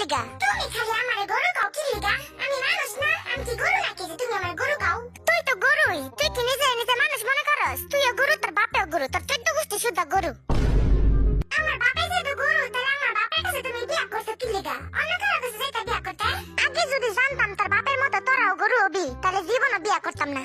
লিগা? তুমি খালি আমারে গরু কও কি লিগা? আমি মানুষ না, আমি কি গরু নাকি যে তুমি আমারে গরু কও? তুই তো গরুই, তুই কি নিজে নিজে মানুষ মনে করস? তুইও গরু, তোর বাপেও গরু, তোর 14 গোষ্ঠী শুদ্ধ গরু। আমার বাপে যেহেতু গরু, তাহলে আমার বাপের কাছে তুমি বিয়া করছো কি লিগা? অন্য কারো কাছে যেটা বিয়া করতে? আগে যদি জানতাম তোর বাপের মতো তোরাও গরু হবি, তাহলে জীবনও বিয়া করতাম না।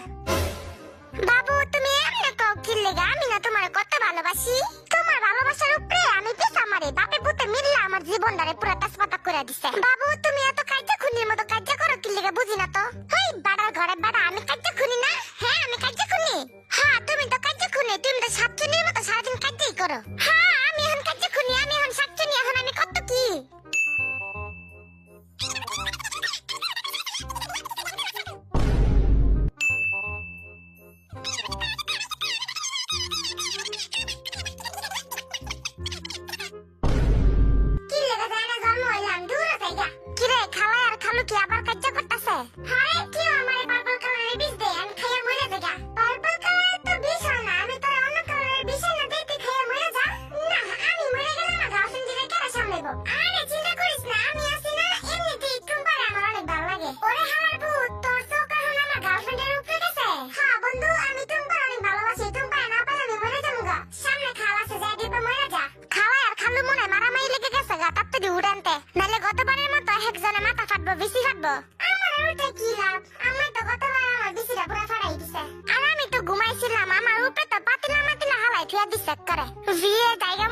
বাবু তুমি এমনি কও কি লিগা? আমি না তোমার কত ভালোবাসি। তোমার ভালোবাসার উপরে আমি পিছা মারি, বাপে পুতে মিললা আমার জীবনটারে পুরো তেজপাতা করে দিছে। বাবু তুমি এত কাজ্জা খুনির মতো কাজ্জা করো কি লিগা? বুঝি না তো। হেই বাড়ার ঘরে বাড়া, আমি কাজ্জা খুনি না? হ্যাঁ আমি কাজ্জা খুনি। হ্যাঁ তুমি তো কাজ্জা খুনি, তুমি তো সাতচুনির মতো সারাদিন কাজ্জাই করো। হ্যাঁ আমি এখন কাজ্জা খুনি, আমি এখন সাতচুনি, এখন আমি কত কি। কি লিগা জানা জন্ম হইলাম দূরে যাইগা। কিরে খালা আর খালু কি আবার কাজ্জা করতেছে? হারে কি আমারে পার্পল কালারের বিষ দে, আমি খাইয়া মরে যাইগা। পার্পল কালারের তো বিষ হয় না, আমি তো অন্য কালারের বিষ না দেই, তুই খাইয়া মরে যা। না আমি মরে গেলে আমার গার্লফ্রেন্ড দিলে কারা সামলাইবো? আরে চিন্তা করিস না, আমি আছি না, এমনিতেই টুম্পারে আমার অনেক ভালো লাগে। ওরে হারার ভূত, তোর চোখ এখন আমার গার্লফ্রেন্ডের উপরে গেছে। হ্যাঁ বন্ধু, আমি টুম্পার অনেক ভালোবাসি, টুম্পায় না পারে আমি মরে যাবো গা। সামনে খাল আছে, যাই দিবে মরে যা। খালা আর খালু মনে হয় মারামারি লেগে গেছে গা, তাড়াতাড়ি উড়ানতে, নাহলে গতবারের মতো একজনে মাথা ফাটবো, বেশি ফাটবো। আমার আর ওইটা কি লাভ? আমার তো গতবার আমার বিচিটা পুরা ফাড়াই দিছে। আর আমি তো ঘুমাইছিলাম, আমার উপরে তো পাতিলা মাতিলা হালাই থুয়া দিছে করে। বিয়ে জায়গা